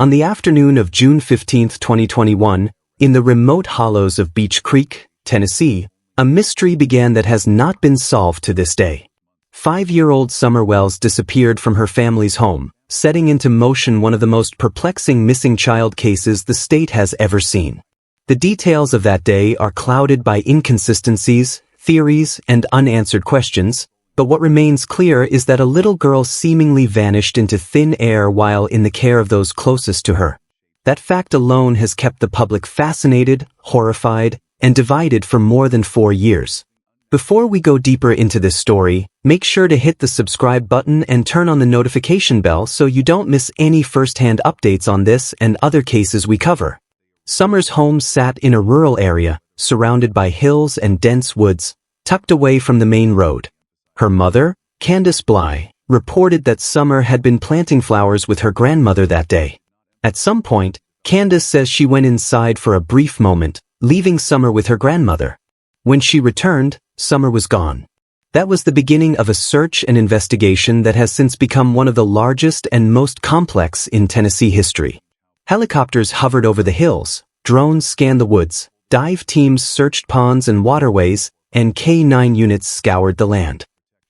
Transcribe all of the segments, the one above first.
On the afternoon of June 15, 2021, in the remote hollows of Beech Creek, Tennessee, a mystery began that has not been solved to this day. 5-year-old Summer Wells disappeared from her family's home, setting into motion one of the most perplexing missing child cases the state has ever seen. The details of that day are clouded by inconsistencies, theories, and unanswered questions, but what remains clear is that a little girl seemingly vanished into thin air while in the care of those closest to her. That fact alone has kept the public fascinated, horrified, and divided for more than 4 years. Before we go deeper into this story, make sure to hit the subscribe button and turn on the notification bell so you don't miss any first-hand updates on this and other cases we cover. Summer's home sat in a rural area, surrounded by hills and dense woods, tucked away from the main road. Her mother, Candace Bly, reported that Summer had been planting flowers with her grandmother that day. At some point, Candace says she went inside for a brief moment, leaving Summer with her grandmother. When she returned, Summer was gone. That was the beginning of a search and investigation that has since become one of the largest and most complex in Tennessee history. Helicopters hovered over the hills, drones scanned the woods, dive teams searched ponds and waterways, and K-9 units scoured the land.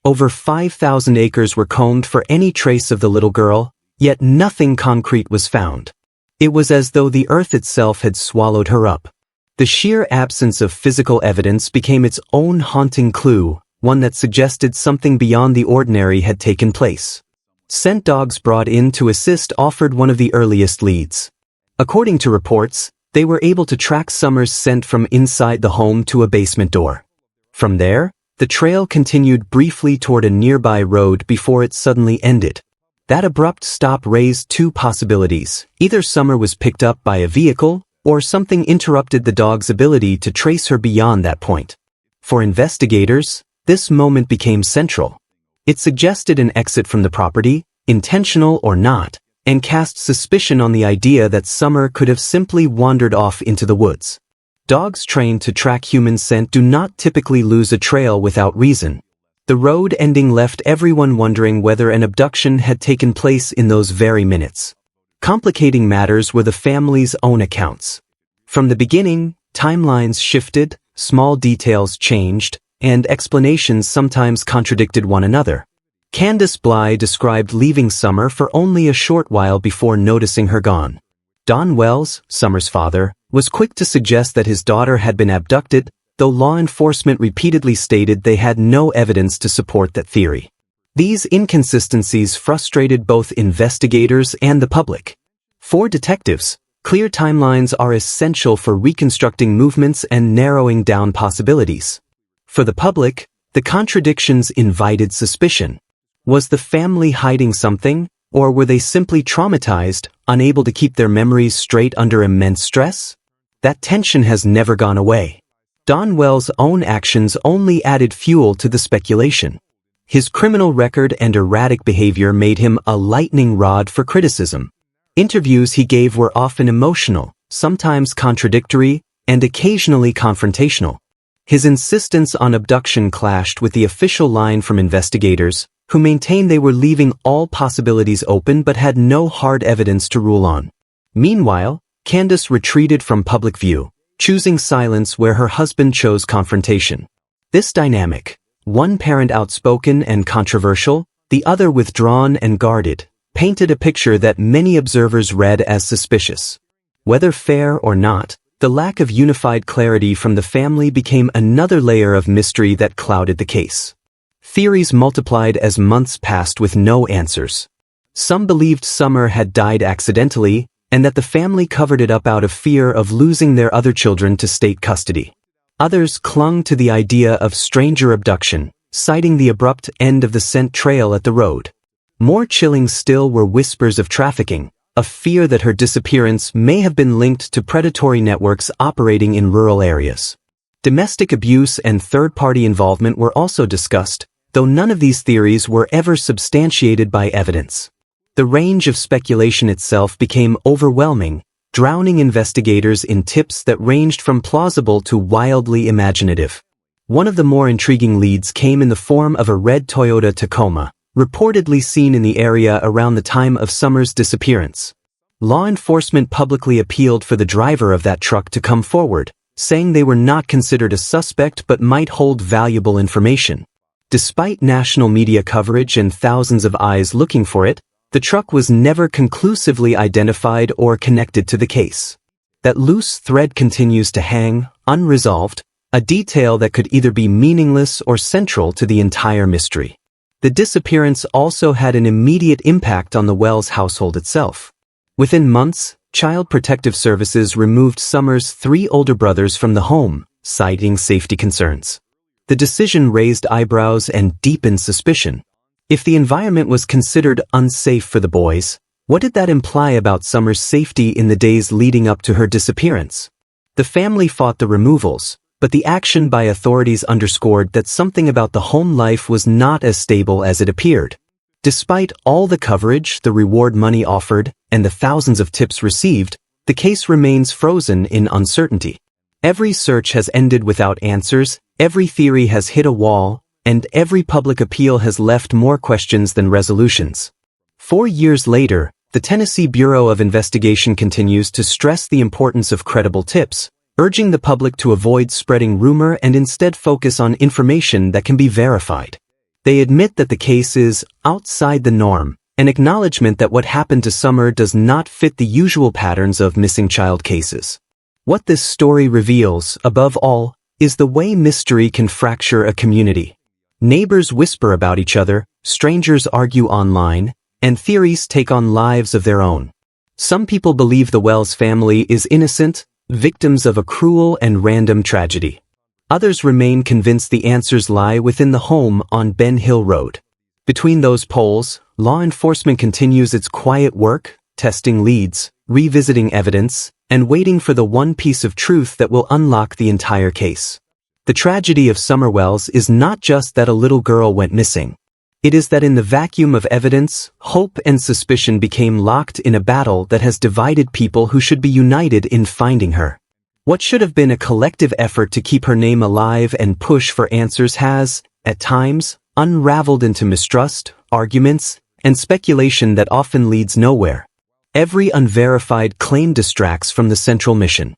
Over 5,000 acres were combed for any trace of the little girl, yet nothing concrete was found. It was as though the earth itself had swallowed her up. The sheer absence of physical evidence became its own haunting clue, one that suggested something beyond the ordinary had taken place. Scent dogs brought in to assist offered one of the earliest leads. According to reports, they were able to track Summer's scent from inside the home to a basement door. From there, the trail continued briefly toward a nearby road before it suddenly ended. That abrupt stop raised two possibilities. Either Summer was picked up by a vehicle, or something interrupted the dog's ability to trace her beyond that point. For investigators, this moment became central. It suggested an exit from the property, intentional or not, and cast suspicion on the idea that Summer could have simply wandered off into the woods. Dogs trained to track human scent do not typically lose a trail without reason. The road ending left everyone wondering whether an abduction had taken place in those very minutes. Complicating matters were the family's own accounts. From the beginning, timelines shifted, small details changed, and explanations sometimes contradicted one another. Candace Bly described leaving Summer for only a short while before noticing her gone. Don Wells, Summer's father, was quick to suggest that his daughter had been abducted, though law enforcement repeatedly stated they had no evidence to support that theory. These inconsistencies frustrated both investigators and the public. For detectives, clear timelines are essential for reconstructing movements and narrowing down possibilities. For the public, the contradictions invited suspicion. Was the family hiding something, or were they simply traumatized, unable to keep their memories straight under immense stress? That tension has never gone away. Don Wells' own actions only added fuel to the speculation. His criminal record and erratic behavior made him a lightning rod for criticism. Interviews he gave were often emotional, sometimes contradictory, and occasionally confrontational. His insistence on abduction clashed with the official line from investigators, who maintained they were leaving all possibilities open but had no hard evidence to rule on. Meanwhile, Candace retreated from public view, choosing silence where her husband chose confrontation. This dynamic, one parent outspoken and controversial, the other withdrawn and guarded, painted a picture that many observers read as suspicious. Whether fair or not, the lack of unified clarity from the family became another layer of mystery that clouded the case. Theories multiplied as months passed with no answers. Some believed Summer had died accidentally, and that the family covered it up out of fear of losing their other children to state custody. Others clung to the idea of stranger abduction, citing the abrupt end of the scent trail at the road. More chilling still were whispers of trafficking, a fear that her disappearance may have been linked to predatory networks operating in rural areas. Domestic abuse and third-party involvement were also discussed, though none of these theories were ever substantiated by evidence. The range of speculation itself became overwhelming, drowning investigators in tips that ranged from plausible to wildly imaginative. One of the more intriguing leads came in the form of a red Toyota Tacoma, reportedly seen in the area around the time of Summer's disappearance. Law enforcement publicly appealed for the driver of that truck to come forward, saying they were not considered a suspect but might hold valuable information. Despite national media coverage and thousands of eyes looking for it, the truck was never conclusively identified or connected to the case. That loose thread continues to hang, unresolved, a detail that could either be meaningless or central to the entire mystery. The disappearance also had an immediate impact on the Wells household itself. Within months, Child Protective Services removed Summer's 3 older brothers from the home, citing safety concerns. The decision raised eyebrows and deepened suspicion. If the environment was considered unsafe for the boys, what did that imply about Summer's safety in the days leading up to her disappearance? The family fought the removals, but the action by authorities underscored that something about the home life was not as stable as it appeared. Despite all the coverage, the reward money offered, and the thousands of tips received, the case remains frozen in uncertainty. Every search has ended without answers, every theory has hit a wall, and every public appeal has left more questions than resolutions. 4 years later, the Tennessee Bureau of Investigation continues to stress the importance of credible tips, urging the public to avoid spreading rumor and instead focus on information that can be verified. They admit that the case is outside the norm, an acknowledgement that what happened to Summer does not fit the usual patterns of missing child cases. What this story reveals, above all, is the way mystery can fracture a community. Neighbors whisper about each other, strangers argue online, and theories take on lives of their own. Some people believe the Wells family is innocent, victims of a cruel and random tragedy. Others remain convinced the answers lie within the home on Ben Hill Road. Between those poles, law enforcement continues its quiet work, testing leads, revisiting evidence, and waiting for the one piece of truth that will unlock the entire case. The tragedy of Summer Wells is not just that a little girl went missing. It is that in the vacuum of evidence, hope and suspicion became locked in a battle that has divided people who should be united in finding her. What should have been a collective effort to keep her name alive and push for answers has, at times, unraveled into mistrust, arguments, and speculation that often leads nowhere. Every unverified claim distracts from the central mission.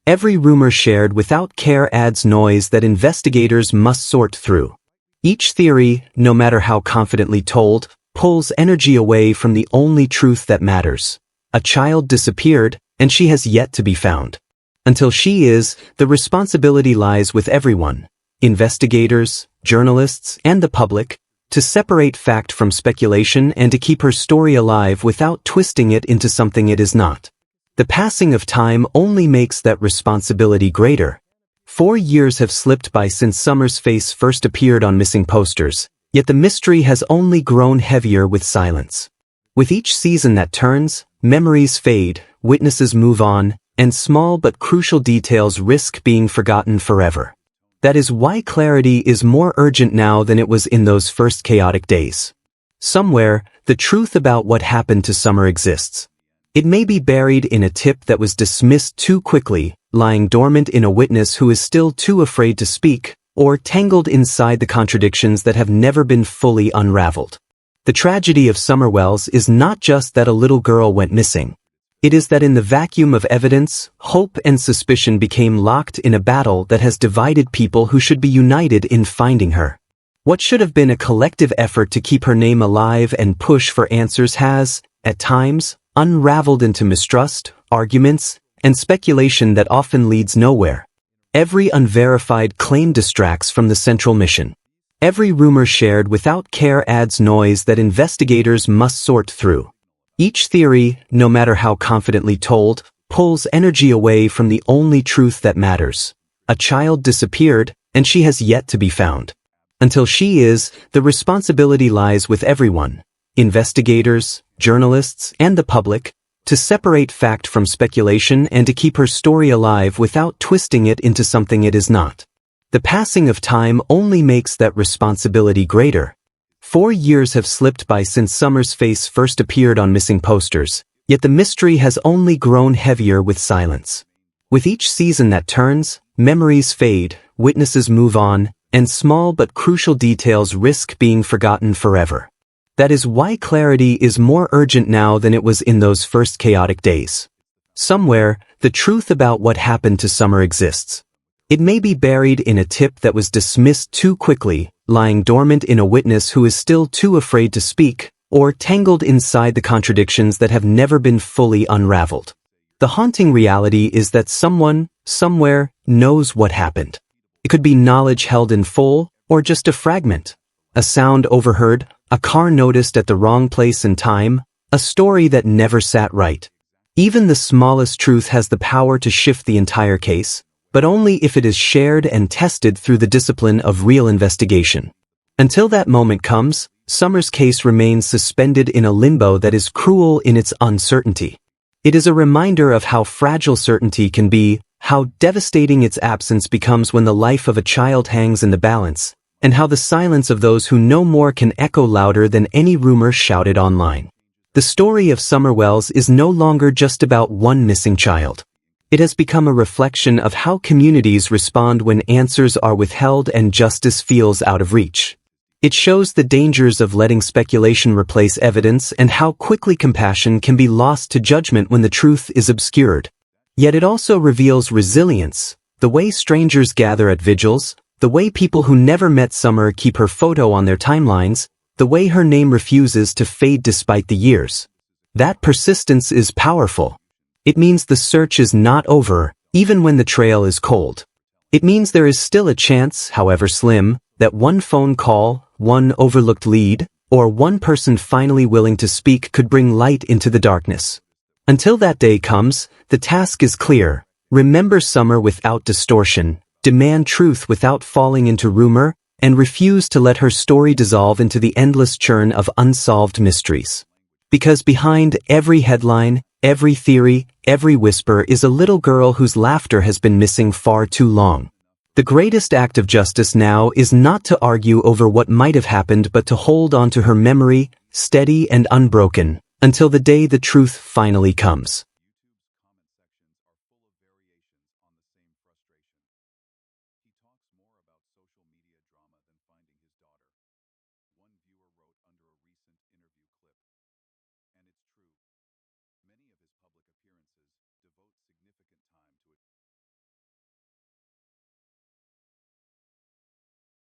Every rumor shared without care adds noise that investigators must sort through. Each theory, no matter how confidently told, pulls energy away from the only truth that matters. A child disappeared, and she has yet to be found. Until she is, the responsibility lies with everyone, investigators, journalists, and the public, to separate fact from speculation and to keep her story alive without twisting it into something it is not. The passing of time only makes that responsibility greater. 4 years have slipped by since Summer's face first appeared on missing posters, yet the mystery has only grown heavier with silence. With each season that turns, memories fade, witnesses move on, and small but crucial details risk being forgotten forever. That is why clarity is more urgent now than it was in those first chaotic days. Somewhere, the truth about what happened to Summer exists. It may be buried in a tip that was dismissed too quickly, lying dormant in a witness who is still too afraid to speak, or tangled inside the contradictions that have never been fully unraveled. The tragedy of Summer Wells is not just that a little girl went missing. It is that in the vacuum of evidence, hope and suspicion became locked in a battle that has divided people who should be united in finding her. What should have been a collective effort to keep her name alive and push for answers has, at times, unraveled into mistrust, arguments, and speculation that often leads nowhere. Every unverified claim distracts from the central mission. Every rumor shared without care adds noise that investigators must sort through. Each theory, no matter how confidently told, pulls energy away from the only truth that matters. A child disappeared, and she has yet to be found. Until she is, the responsibility lies with everyone, investigators, journalists, and the public, to separate fact from speculation and to keep her story alive without twisting it into something it is not. The passing of time only makes that responsibility greater. 4 years have slipped by since Summer's face first appeared on missing posters, yet the mystery has only grown heavier with silence. With each season that turns, memories fade, witnesses move on, and small but crucial details risk being forgotten forever. That is why clarity is more urgent now than it was in those first chaotic days. Somewhere, the truth about what happened to Summer exists. It may be buried in a tip that was dismissed too quickly, lying dormant in a witness who is still too afraid to speak, or tangled inside the contradictions that have never been fully unraveled. The haunting reality is that someone, somewhere, knows what happened. It could be knowledge held in full, or just a fragment. A sound overheard, a car noticed at the wrong place and time, a story that never sat right. Even the smallest truth has the power to shift the entire case, but only if it is shared and tested through the discipline of real investigation. Until that moment comes, Summer's case remains suspended in a limbo that is cruel in its uncertainty. It is a reminder of how fragile certainty can be, how devastating its absence becomes when the life of a child hangs in the balance, and how the silence of those who know more can echo louder than any rumor shouted online. The story of Summer Wells is no longer just about one missing child. It has become a reflection of how communities respond when answers are withheld and justice feels out of reach. It shows the dangers of letting speculation replace evidence and how quickly compassion can be lost to judgment when the truth is obscured. Yet it also reveals resilience, the way strangers gather at vigils, the way people who never met Summer keep her photo on their timelines, the way her name refuses to fade despite the years. That persistence is powerful. It means the search is not over, even when the trail is cold. It means there is still a chance, however slim, that one phone call, one overlooked lead, or one person finally willing to speak could bring light into the darkness. Until that day comes, the task is clear. Remember Summer without distortion, demand truth without falling into rumor, and refuse to let her story dissolve into the endless churn of unsolved mysteries. Because behind every headline, every theory, every whisper is a little girl whose laughter has been missing far too long. The greatest act of justice now is not to argue over what might have happened but to hold on to her memory, steady and unbroken, until the day the truth finally comes.